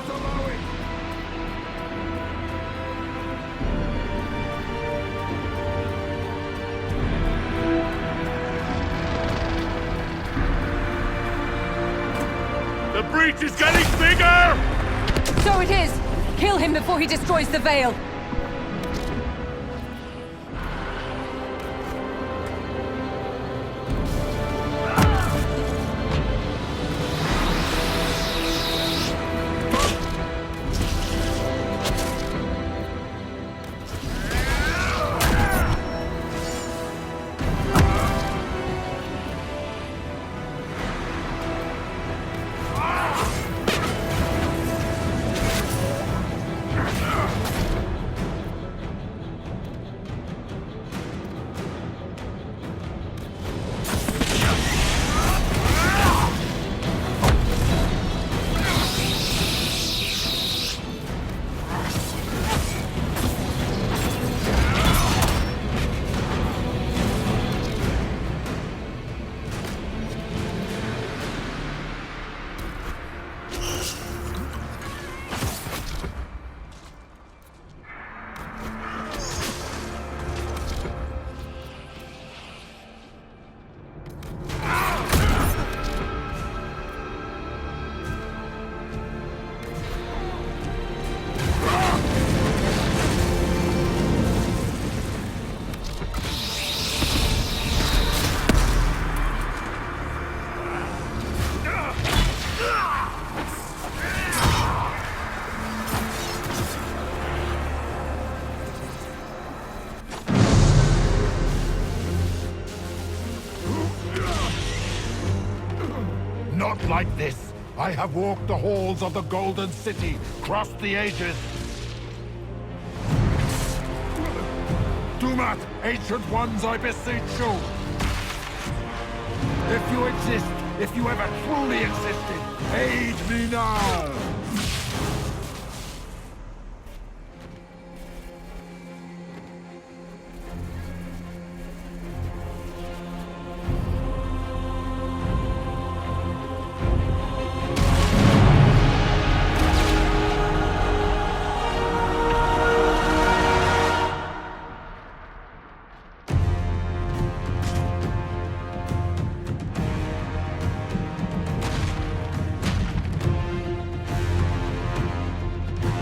allow it! The breach is getting bigger! So it is! Kill him before he destroys the Veil! Not like this! I have walked the halls of the Golden City, crossed the ages. Dumat, ancient ones, I beseech you! If you exist, if you ever truly existed, aid me now!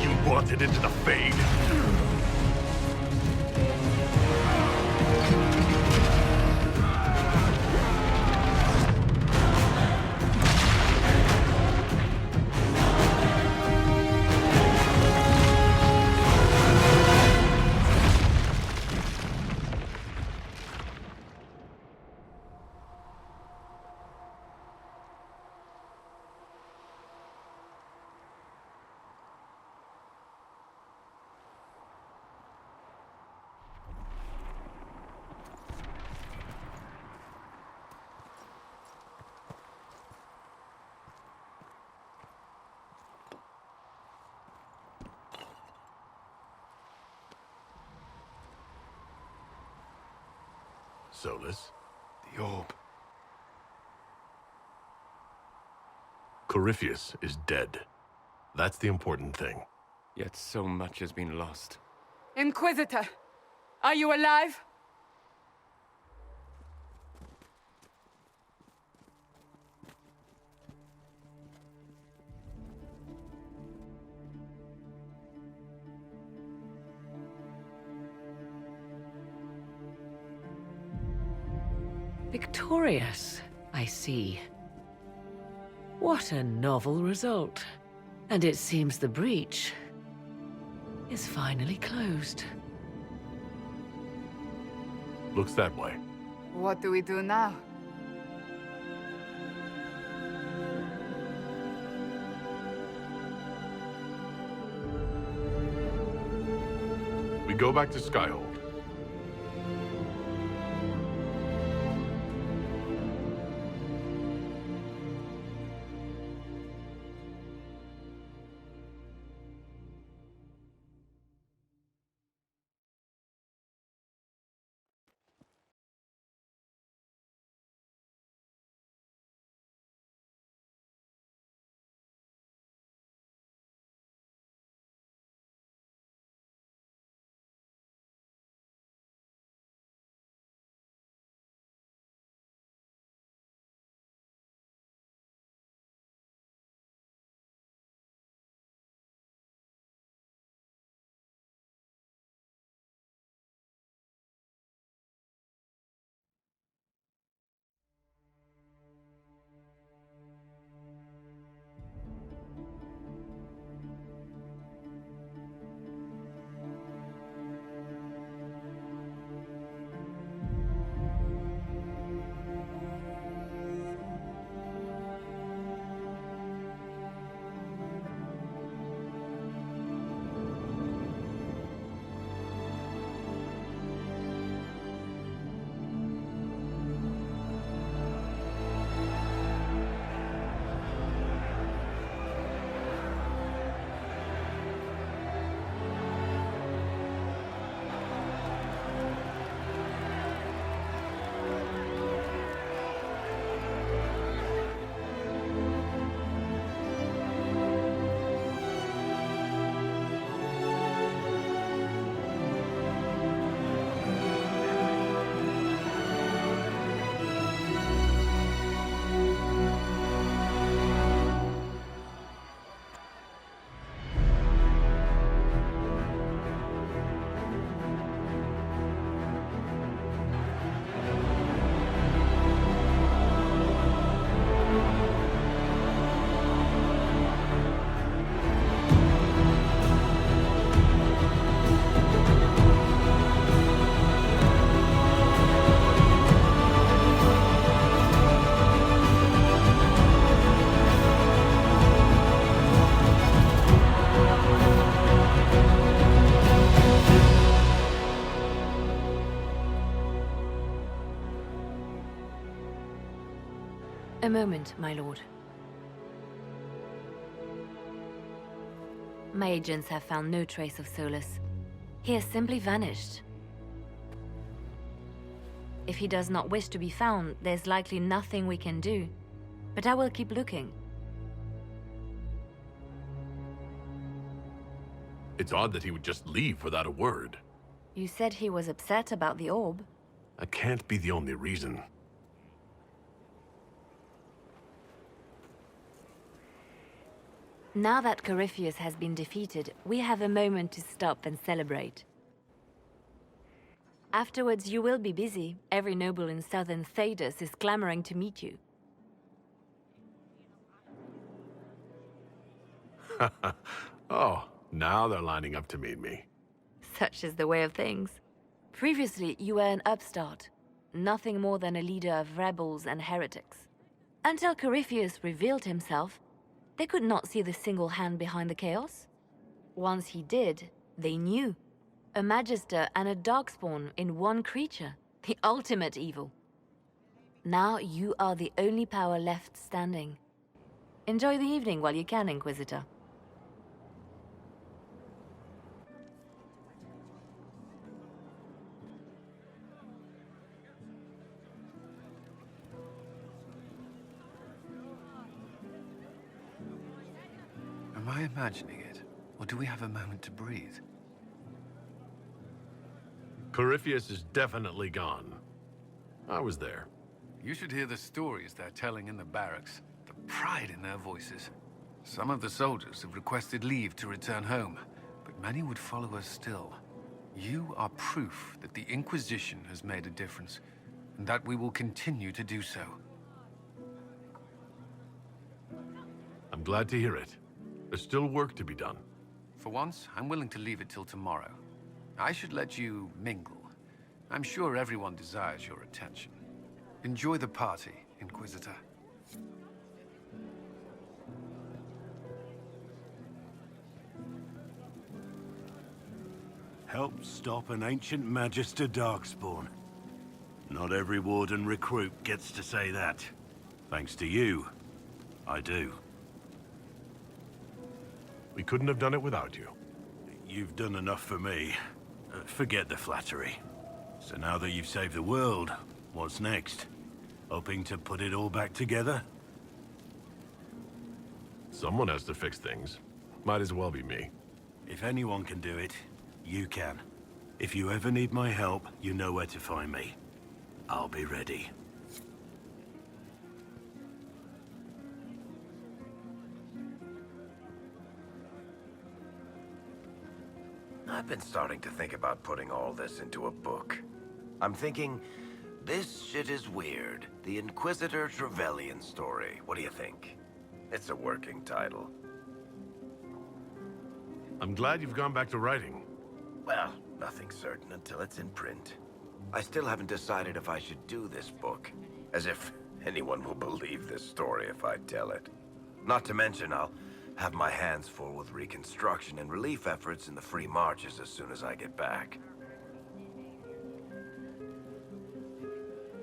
You wanted into the Fade. Solus? The orb. Corypheus is dead. That's the important thing. Yet so much has been lost. Inquisitor! Are you alive? Victorious, I see. What a novel result. And it seems the breach is finally closed. Looks that way. What do we do now? We go back to Skyhold. A moment, my lord. My agents have found no trace of Solus. He has simply vanished. If he does not wish to be found, there's likely nothing we can do. But I will keep looking. It's odd that he would just leave without a word. You said he was upset about the orb. That can't be the only reason. Now that Corypheus has been defeated, we have a moment to stop and celebrate. Afterwards, you will be busy. Every noble in southern Thedas is clamoring to meet you. Oh, now they're lining up to meet me. Such is the way of things. Previously, you were an upstart, nothing more than a leader of rebels and heretics. Until Corypheus revealed himself, they could not see the single hand behind the chaos. Once he did, they knew. A Magister and a Darkspawn in one creature, the ultimate evil. Now you are the only power left standing. Enjoy the evening while you can, Inquisitor. Am I imagining it? Or do we have a moment to breathe? Corypheus is definitely gone. I was there. You should hear the stories they're telling in the barracks. The pride in their voices. Some of the soldiers have requested leave to return home, but many would follow us still. You are proof that the Inquisition has made a difference, and that we will continue to do so. I'm glad to hear it. There's still work to be done. For once, I'm willing to leave it till tomorrow. I should let you mingle. I'm sure everyone desires your attention. Enjoy the party, Inquisitor. Help stop an ancient Magister Darkspawn. Not every Warden recruit gets to say that. Thanks to you, I do. We couldn't have done it without you. You've done enough for me. Forget the flattery. So now that you've saved the world, what's next? Hoping to put it all back together? Someone has to fix things. Might as well be me. If anyone can do it, you can. If you ever need my help, you know where to find me. I'll be ready. I've been starting to think about putting all this into a book. I'm thinking, this shit is weird. The Inquisitor Trevelyan story. What do you think? It's a working title. I'm glad you've gone back to writing. Well, nothing's certain until it's in print. I still haven't decided if I should do this book. As if anyone will believe this story if I tell it. Not to mention, I'll have my hands full with reconstruction and relief efforts in the Free Marches as soon as I get back.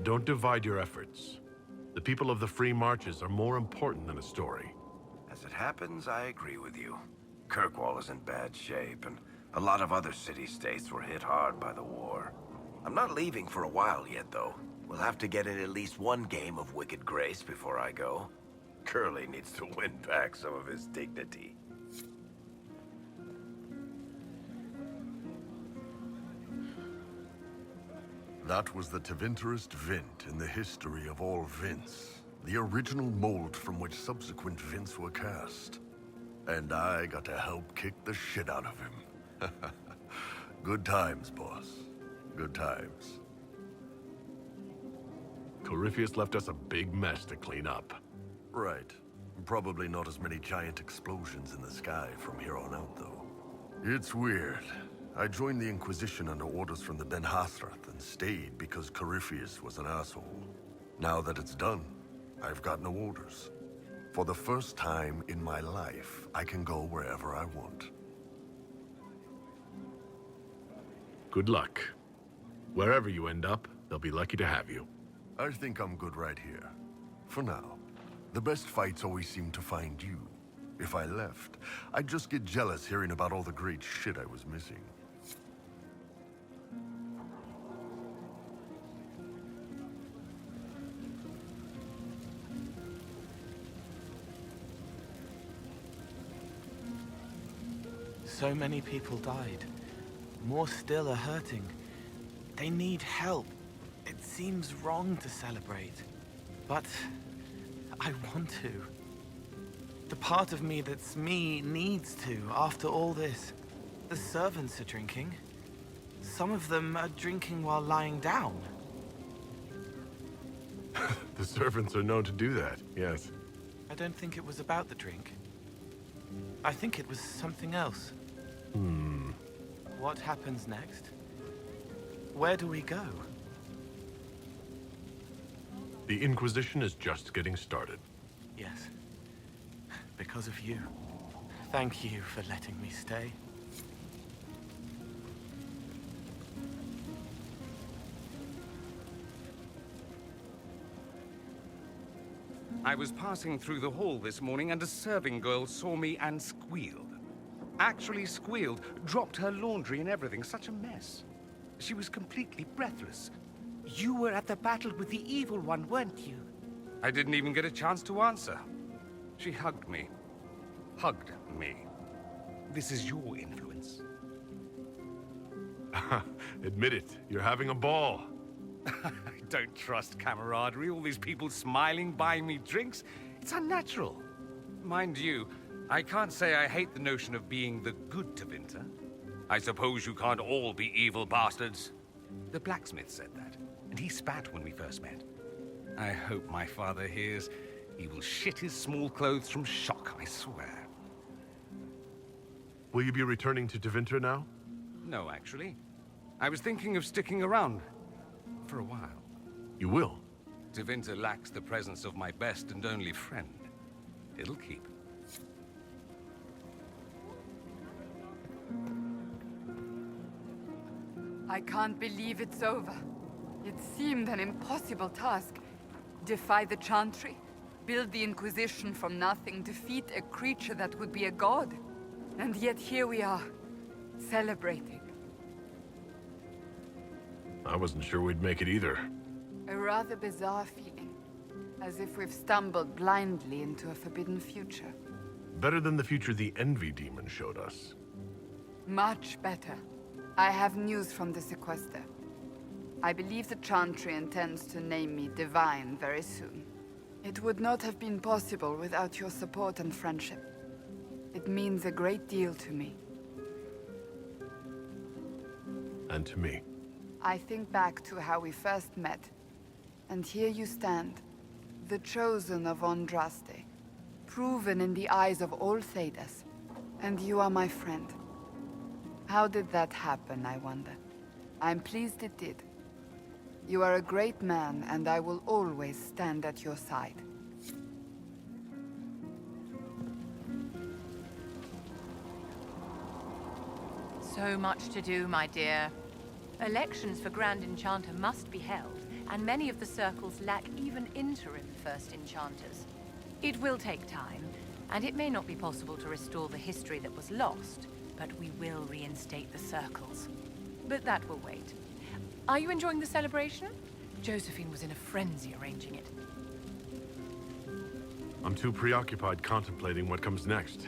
Don't divide your efforts. The people of the Free Marches are more important than a story. As it happens, I agree with you. Kirkwall is in bad shape, and a lot of other city-states were hit hard by the war. I'm not leaving for a while yet, though. We'll have to get in at least one game of Wicked Grace before I go. Curly needs to win back some of his dignity. That was the Tevinterest Vint in the history of all Vints. The original mold from which subsequent Vints were cast. And I got to help kick the shit out of him. Good times, boss. Good times. Corypheus left us a big mess to clean up. Right. Probably not as many giant explosions in the sky from here on out, though. It's weird. I joined the Inquisition under orders from the Ben Hathrath and stayed because Corypheus was an asshole. Now that it's done, I've got no orders. For the first time in my life, I can go wherever I want. Good luck. Wherever you end up, they'll be lucky to have you. I think I'm good right here. For now. The best fights always seem to find you. If I left, I'd just get jealous hearing about all the great shit I was missing. So many people died. More still are hurting. They need help. It seems wrong to celebrate. But I want to. The part of me that's me needs to, after all this. The servants are drinking. Some of them are drinking while lying down. The servants are known to do that, yes. I don't think it was about the drink. I think it was something else. What happens next? Where do we go? The Inquisition is just getting started. Yes. Because of you. Thank you for letting me stay. I was passing through the hall this morning and a serving girl saw me and squealed. Actually squealed, dropped her laundry and everything, such a mess. She was completely breathless. You were at the battle with the Evil One, weren't you? I didn't even get a chance to answer. She hugged me. Hugged me. This is your influence. Admit it, you're having a ball. I don't trust camaraderie, all these people smiling, buying me drinks. It's unnatural. Mind you, I can't say I hate the notion of being the good Tevinter. I suppose you can't all be evil bastards. The blacksmith said that, and he spat when we first met. I hope my father hears. He will shit his small clothes from shock, I swear. Will you be returning to Tevinter now? No, actually. I was thinking of sticking around for a while. You will? Tevinter lacks the presence of my best and only friend. It'll keep. I can't believe it's over. It seemed an impossible task. Defy the Chantry, build the Inquisition from nothing, defeat a creature that would be a god. And yet here we are, celebrating. I wasn't sure we'd make it either. A rather bizarre feeling, as if we've stumbled blindly into a forbidden future. Better than the future the Envy Demon showed us. Much better. I have news from the Sequester. I believe the Chantry intends to name me Divine very soon. It would not have been possible without your support and friendship. It means a great deal to me. And to me. I think back to how we first met, and here you stand, the chosen of Andraste, proven in the eyes of all Thedas, and you are my friend. How did that happen, I wonder? I'm pleased it did. You are a great man, and I will always stand at your side. So much to do, my dear. Elections for Grand Enchanter must be held, and many of the circles lack even interim First Enchanters. It will take time, and it may not be possible to restore the history that was lost, but we will reinstate the circles. But that will wait. Are you enjoying the celebration? Josephine was in a frenzy arranging it. I'm too preoccupied contemplating what comes next.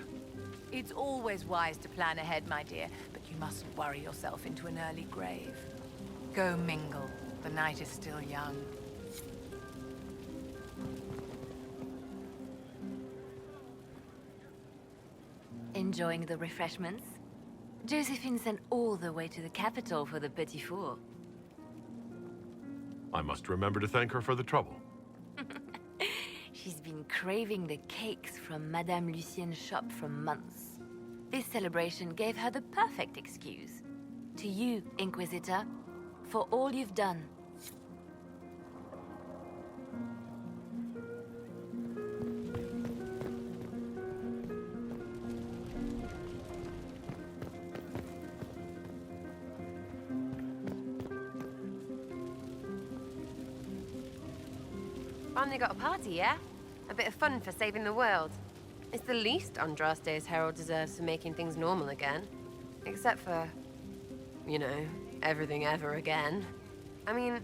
It's always wise to plan ahead, my dear, but you mustn't worry yourself into an early grave. Go mingle. The night is still young. Enjoying the refreshments? Josephine sent all the way to the capital for the Petit Four. I must remember to thank her for the trouble. She's been craving the cakes from Madame Lucien's shop for months. This celebration gave her the perfect excuse. To you, Inquisitor, for all you've done. Finally got a party, yeah? A bit of fun for saving the world. It's the least Andraste's herald deserves for making things normal again. Except for, you know, everything ever again. I mean,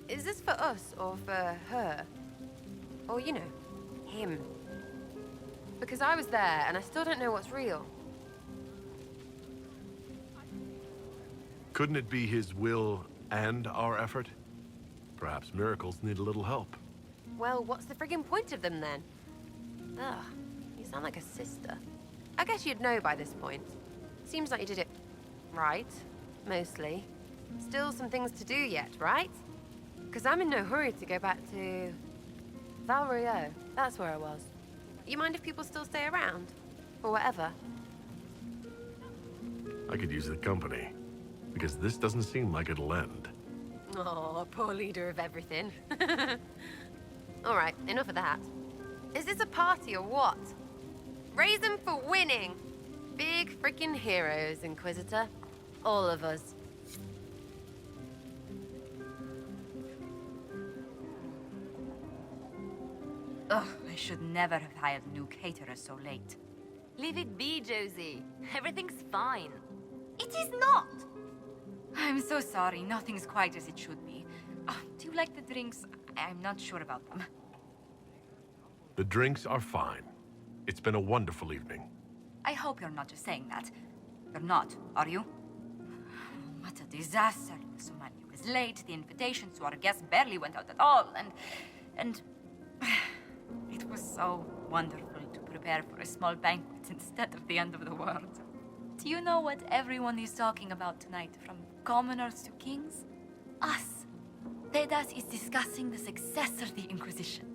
is this for us or for her? Or, you know, him? Because I was there and I still don't know what's real. Couldn't it be his will and our effort? Perhaps miracles need a little help. Well, what's the friggin' point of them then? Ugh, you sound like a sister. I guess you'd know by this point. Seems like you did it right, mostly. Still some things to do yet, right? Because I'm in no hurry to go back to... Val Royeaux. That's where I was. You mind if people still stay around? Or whatever? I could use the company, because this doesn't seem like it'll end. Oh, poor leader of everything. All right, enough of that. Is this a party or what? Raise them for winning! Big freaking heroes, Inquisitor. All of us. Ugh, I should never have hired new caterers so late. Leave it be, Josie. Everything's fine. It is not! I'm so sorry, nothing's quite as it should be. Do you like the drinks? I'm not sure about them. The drinks are fine. It's been a wonderful evening. I hope you're not just saying that. You're not, are you? What a disaster. Somani was late, the invitations to our guests barely went out at all, and... It was so wonderful to prepare for a small banquet instead of the end of the world. Do you know what everyone is talking about tonight, from commoners to kings? Us. Theudas is discussing the successor of the Inquisition.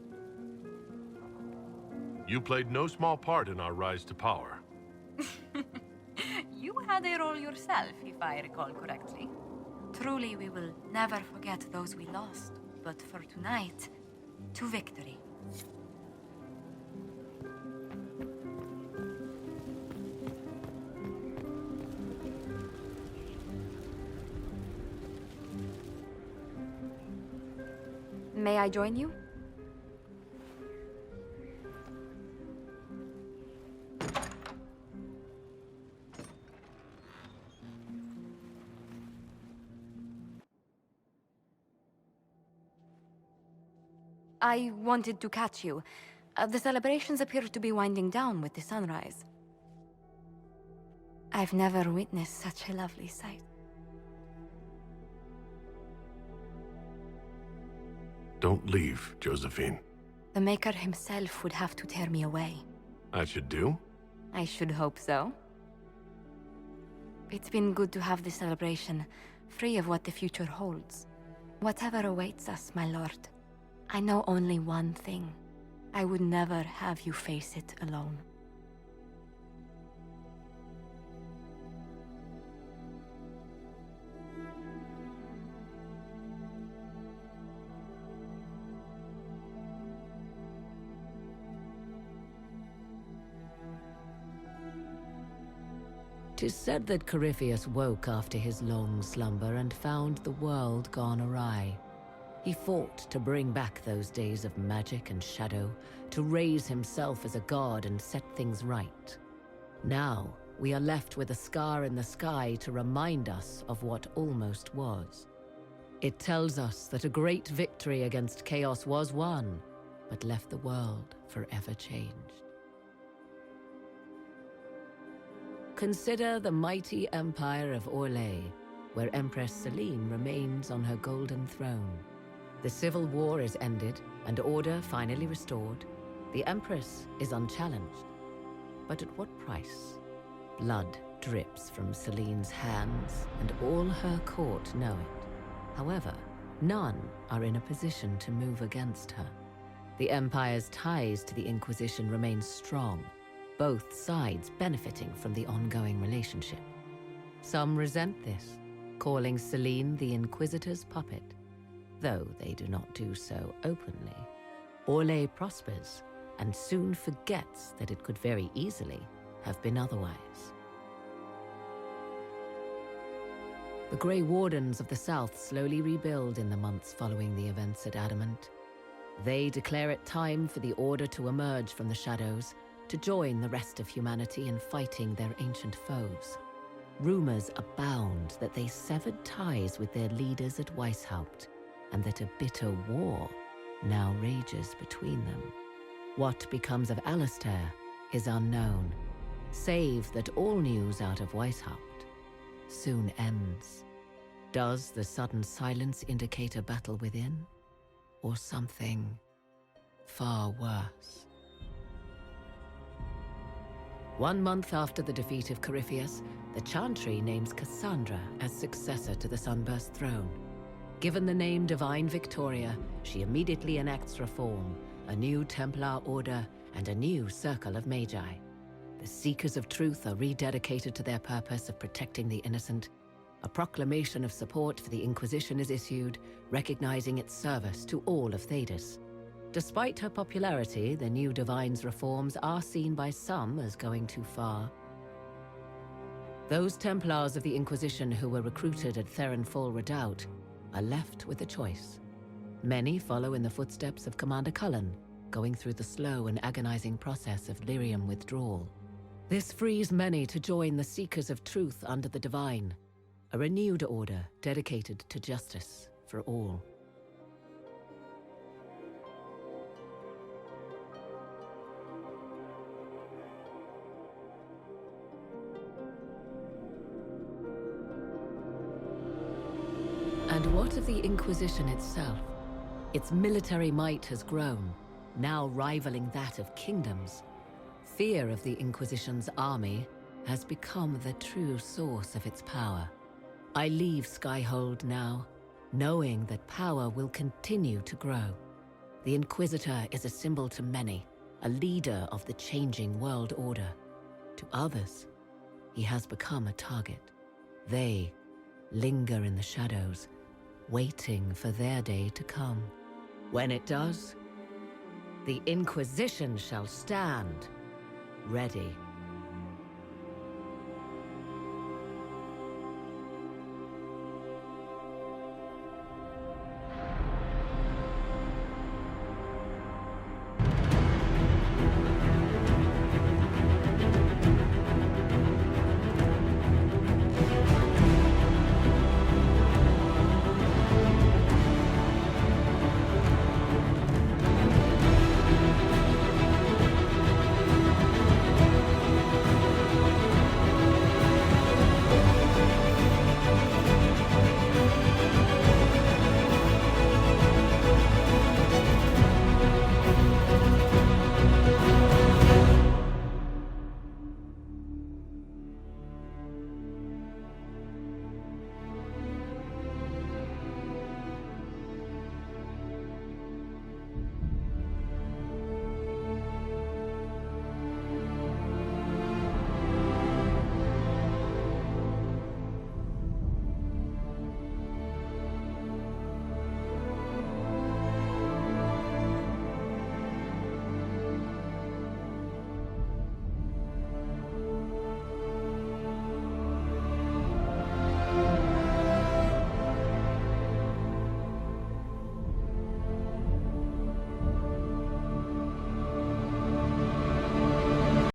You played no small part in our rise to power. You had a role yourself, if I recall correctly. Truly, we will never forget those we lost. But for tonight, to victory. May I join you? I wanted to catch you. The celebrations appear to be winding down with the sunrise. I've never witnessed such a lovely sight. Don't leave, Josephine. The Maker himself would have to tear me away. That should do. I should hope so. It's been good to have this celebration, free of what the future holds. Whatever awaits us, my lord, I know only one thing. I would never have you face it alone. Tis said that Corypheus woke after his long slumber and found the world gone awry. He fought to bring back those days of magic and shadow, to raise himself as a god and set things right. Now, we are left with a scar in the sky to remind us of what almost was. It tells us that a great victory against chaos was won, but left the world forever changed. Consider the mighty empire of Orlais, where Empress Celine remains on her golden throne. The civil war is ended, and order finally restored. The Empress is unchallenged. But at what price? Blood drips from Celine's hands, and all her court know it. However, none are in a position to move against her. The Empire's ties to the Inquisition remain strong, both sides benefiting from the ongoing relationship. Some resent this, calling Celine the Inquisitor's puppet, though they do not do so openly. Orlais prospers, and soon forgets that it could very easily have been otherwise. The Grey Wardens of the South slowly rebuild in the months following the events at Adamant. They declare it time for the Order to emerge from the shadows, to join the rest of humanity in fighting their ancient foes. Rumors abound that they severed ties with their leaders at Weishaupt, and that a bitter war now rages between them. What becomes of Alistair is unknown, save that all news out of Weishaupt soon ends. Does the sudden silence indicate a battle within, or something far worse? 1 month after the defeat of Corypheus, the Chantry names Cassandra as successor to the Sunburst throne. Given the name Divine Victoria, she immediately enacts reform, a new Templar order, and a new circle of Magi. The Seekers of Truth are rededicated to their purpose of protecting the innocent. A proclamation of support for the Inquisition is issued, recognizing its service to all of Thedas. Despite her popularity, the new Divine's reforms are seen by some as going too far. Those Templars of the Inquisition who were recruited at Therenfall Redoubt are left with a choice. Many follow in the footsteps of Commander Cullen, going through the slow and agonizing process of lyrium withdrawal. This frees many to join the Seekers of Truth under the Divine, a renewed order dedicated to justice for all. And what of the Inquisition itself? Its military might has grown, now rivaling that of kingdoms. Fear of the Inquisition's army has become the true source of its power. I leave Skyhold now, knowing that power will continue to grow. The Inquisitor is a symbol to many, a leader of the changing world order. To others, he has become a target. They linger in the shadows, waiting for their day to come. When it does, the Inquisition shall stand ready.